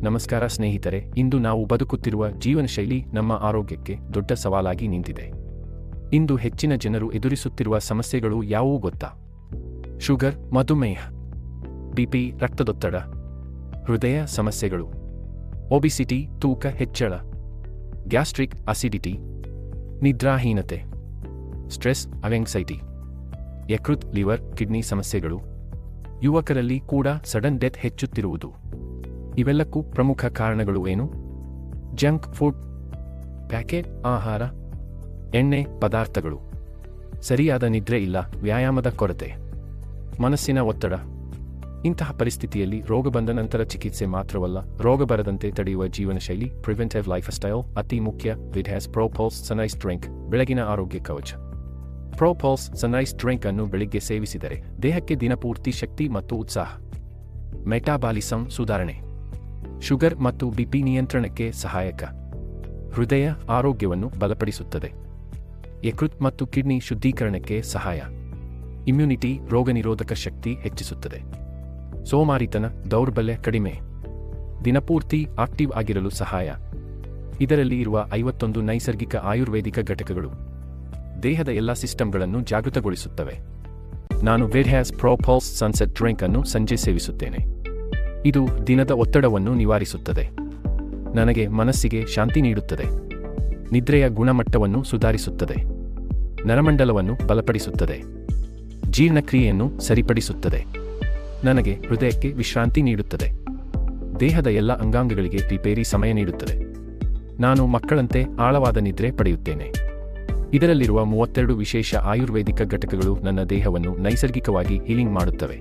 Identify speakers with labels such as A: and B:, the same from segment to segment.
A: ನಮಸ್ಕಾರ ಸ್ನೇಹಿತರೆ, ಇಂದು ನಾವು ಬದುಕುತ್ತಿರುವ ಜೀವನಶೈಲಿ ನಮ್ಮ ಆರೋಗ್ಯಕ್ಕೆ ದೊಡ್ಡ ಸವಾಲಾಗಿ ನಿಂತಿದೆ. ಇಂದು ಹೆಚ್ಚಿನ ಜನರು ಎದುರಿಸುತ್ತಿರುವ ಸಮಸ್ಯೆಗಳು ಯಾವುವು ಗೊತ್ತಾ? ಶುಗರ್, ಮಧುಮೇಹ, ಬಿಪಿ, ರಕ್ತದೊತ್ತಡ, ಹೃದಯ ಸಮಸ್ಯೆಗಳು, ಒಬಿಸಿಟಿ, ತೂಕ ಹೆಚ್ಚಳ, ಗ್ಯಾಸ್ಟ್ರಿಕ್ ಅಸಿಡಿಟಿ, ನಿದ್ರಾಹೀನತೆ, ಸ್ಟ್ರೆಸ್, ಆಂಗ್ಸೈಟಿ, ಯಕೃತ್, ಲಿವರ್, ಕಿಡ್ನಿ ಸಮಸ್ಯೆಗಳು. ಯುವಕರಲ್ಲಿ ಕೂಡ ಸಡನ್ ಡೆತ್ ಹೆಚ್ಚುತ್ತಿರುವುದು. ಇವೆಲ್ಲಕ್ಕೂ ಪ್ರಮುಖ ಕಾರಣಗಳು ಏನು? ಜಂಕ್ ಫುಡ್, ಪ್ಯಾಕೆಟ್ ಆಹಾರ, ಎಣ್ಣೆ ಪದಾರ್ಥಗಳು, ಸರಿಯಾದ ನಿದ್ರೆ ಇಲ್ಲ, ವ್ಯಾಯಾಮದ ಕೊರತೆ, ಮನಸ್ಸಿನ ಒತ್ತಡ. ಇಂತಹ ಪರಿಸ್ಥಿತಿಯಲ್ಲಿ ರೋಗ ಬಂದ ನಂತರ ಚಿಕಿತ್ಸೆ ಮಾತ್ರವಲ್ಲ, ರೋಗ ಬರದಂತೆ ತಡೆಯುವ ಜೀವನಶೈಲಿ ಪ್ರಿವೆಂಟಿವ್ ಲೈಫ್ ಸ್ಟೈಲ್ ಅತಿ ಮುಖ್ಯ. ವಿಡ್ಹ್ಯಾಸ್ ಪ್ರೋಪಲ್ಸ್ ಸನ್ರೈಸ್ ಡ್ರಿಂಕ್, ಬೆಳಗಿನ ಆರೋಗ್ಯ ಕವಚ. ಪ್ರೋಪಲ್ಸ್ ಸನ್ರೈಸ್ ಡ್ರಿಂಕ್ ಅನ್ನು ಬೆಳಿಗ್ಗೆ ಸೇವಿಸಿದರೆ ದೇಹಕ್ಕೆ ದಿನಪೂರ್ತಿ ಶಕ್ತಿ ಮತ್ತು ಉತ್ಸಾಹ. ಮೆಟಾಬಾಲಿಸಂ ಸುಧಾರಣೆ, ಶುಗರ್ ಮತ್ತು ಬಿಪಿ ನಿಯಂತ್ರಣಕ್ಕೆ ಸಹಾಯಕ. ಹೃದಯ ಆರೋಗ್ಯವನ್ನು ಬಲಪಡಿಸುತ್ತದೆ. ಯಕೃತ್ ಮತ್ತು ಕಿಡ್ನಿ ಶುದ್ಧೀಕರಣಕ್ಕೆ ಸಹಾಯ. ಇಮ್ಯುನಿಟಿ, ರೋಗನಿರೋಧಕ ಶಕ್ತಿ ಹೆಚ್ಚಿಸುತ್ತದೆ. ಸೋಮಾರಿತನ, ದೌರ್ಬಲ್ಯ ಕಡಿಮೆ. ದಿನಪೂರ್ತಿ ಆಕ್ಟಿವ್ ಆಗಿರಲು ಸಹಾಯ. ಇದರಲ್ಲಿ ಇರುವ 51 ನೈಸರ್ಗಿಕ ಆಯುರ್ವೇದಿಕ ಘಟಕಗಳು ದೇಹದ ಎಲ್ಲ ಸಿಸ್ಟಮ್ಗಳನ್ನು ಜಾಗೃತಗೊಳಿಸುತ್ತವೆ. ನಾನು ವಿಡ್ಹ್ಯಾಸ್ ಪ್ರೋಪಲ್ಸ್ ಸನ್ಸೆಟ್ ಡ್ರಿಂಕ್ ಅನ್ನು ಸಂಜೆ ಸೇವಿಸುತ್ತೇನೆ. ಇದು ದಿನದ ಒತ್ತಡವನ್ನು ನಿವಾರಿಸುತ್ತದೆ. ನನಗೆ ಮನಸ್ಸಿಗೆ ಶಾಂತಿ ನೀಡುತ್ತದೆ. ನಿದ್ರೆಯ ಗುಣಮಟ್ಟವನ್ನು ಸುಧಾರಿಸುತ್ತದೆ. ನರಮಂಡಲವನ್ನು ಬಲಪಡಿಸುತ್ತದೆ. ಜೀರ್ಣಕ್ರಿಯೆಯನ್ನು ಸರಿಪಡಿಸುತ್ತದೆ. ನನಗೆ ಹೃದಯಕ್ಕೆ ವಿಶ್ರಾಂತಿ ನೀಡುತ್ತದೆ. ದೇಹದ ಎಲ್ಲ ಅಂಗಾಂಗಗಳಿಗೆ ರಿಪೇರಿ ಸಮಯ ನೀಡುತ್ತದೆ. ನಾನು ಮಕ್ಕಳಂತೆ ಆಳವಾದ ನಿದ್ರೆ ಪಡೆಯುತ್ತೇನೆ. ಇದರಲ್ಲಿರುವ 32 ವಿಶೇಷ ಆಯುರ್ವೇದಿಕ ಘಟಕಗಳು ನನ್ನ ದೇಹವನ್ನು ನೈಸರ್ಗಿಕವಾಗಿ ಹೀಲಿಂಗ್ ಮಾಡುತ್ತವೆ.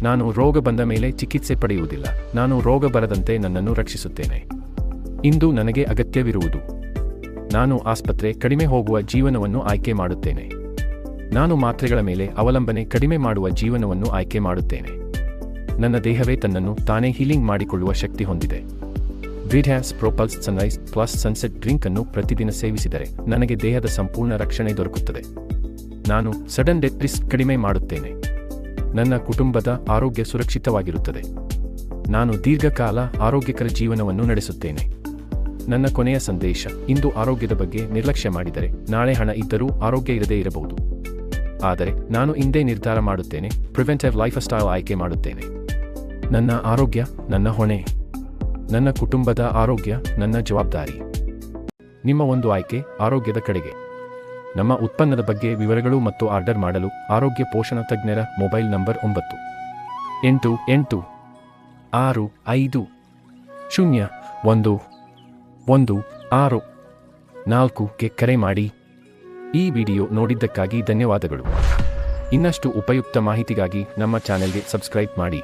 A: ನಾನು ರೋಗ ಬಂದ ಮೇಲೆ ಚಿಕಿತ್ಸೆ ಪಡೆಯುವುದಿಲ್ಲ, ನಾನು ರೋಗ ಬರದಂತೆ ನನ್ನನ್ನು ರಕ್ಷಿಸುತ್ತೇನೆ. ಇಂದು ನನಗೆ ಅಗತ್ಯವಿರುವುದು, ನಾನು ಆಸ್ಪತ್ರೆ ಕಡಿಮೆ ಹೋಗುವ ಜೀವನವನ್ನು ಆಯ್ಕೆ ಮಾಡುತ್ತೇನೆ. ನಾನು ಮಾತ್ರೆಗಳ ಮೇಲೆ ಅವಲಂಬನೆ ಕಡಿಮೆ ಮಾಡುವ ಜೀವನವನ್ನು ಆಯ್ಕೆ ಮಾಡುತ್ತೇನೆ. ನನ್ನ ದೇಹವೇ ತನ್ನನ್ನು ತಾನೇ ಹೀಲಿಂಗ್ ಮಾಡಿಕೊಳ್ಳುವ ಶಕ್ತಿ ಹೊಂದಿದೆ. ವಿಡ್ಹ್ಯಾಸ್ ಪ್ರೋಪಲ್ಸ್ ಸನ್ರೈಸ್ ಪ್ಲಸ್ ಸನ್ಸೆಟ್ ಡ್ರಿಂಕ್ ಅನ್ನು ಪ್ರತಿದಿನ ಸೇವಿಸಿದರೆ ನನಗೆ ದೇಹದ ಸಂಪೂರ್ಣ ರಕ್ಷಣೆ ದೊರಕುತ್ತದೆ. ನಾನು ಸಡನ್ ಡೆತ್ ರಿಸ್ಕ್ ಕಡಿಮೆ ಮಾಡುತ್ತೇನೆ. ನನ್ನ ಕುಟುಂಬದ ಆರೋಗ್ಯ ಸುರಕ್ಷಿತವಾಗಿರುತ್ತದೆ. ನಾನು ದೀರ್ಘಕಾಲ ಆರೋಗ್ಯಕರ ಜೀವನವನ್ನು ನಡೆಸುತ್ತೇನೆ. ನನ್ನ ಕೊನೆಯ ಸಂದೇಶ, ಇಂದು ಆರೋಗ್ಯದ ಬಗ್ಗೆ ನಿರ್ಲಕ್ಷ್ಯ ಮಾಡಿದರೆ ನಾಳೆ ಹಣ ಇದ್ದರೂ ಆರೋಗ್ಯ ಇರದೇ ಇರಬಹುದು. ಆದರೆ ನಾನು ಇಂದೇ ನಿರ್ಧಾರ ಮಾಡುತ್ತೇನೆ, ಪ್ರಿವೆಂಟಿವ್ ಲೈಫ್ ಸ್ಟೈಲ್ ಆಯ್ಕೆ ಮಾಡುತ್ತೇನೆ. ನನ್ನ ಆರೋಗ್ಯ ನನ್ನ ಹೊಣೆ. ನನ್ನ ಕುಟುಂಬದ ಆರೋಗ್ಯ ನನ್ನ ಜವಾಬ್ದಾರಿ. ನಿಮ್ಮ ಒಂದು ಆಯ್ಕೆ ಆರೋಗ್ಯದ ಕಡೆಗೆ. ನಮ್ಮ ಉತ್ಪನ್ನದ ಬಗ್ಗೆ ವಿವರಗಳು ಮತ್ತು ಆರ್ಡರ್ ಮಾಡಲು ಆರೋಗ್ಯ ಪೋಷಣ ತಜ್ಞರ ಮೊಬೈಲ್ ನಂಬರ್ 9886501164ಗೆ ಕರೆ ಮಾಡಿ. ಈ ವಿಡಿಯೋ ನೋಡಿದ್ದಕ್ಕಾಗಿ ಧನ್ಯವಾದಗಳು. ಇನ್ನಷ್ಟು ಉಪಯುಕ್ತ ಮಾಹಿತಿಗಾಗಿ ನಮ್ಮ ಚಾನೆಲ್ಗೆ ಸಬ್ಸ್ಕ್ರೈಬ್ ಮಾಡಿ.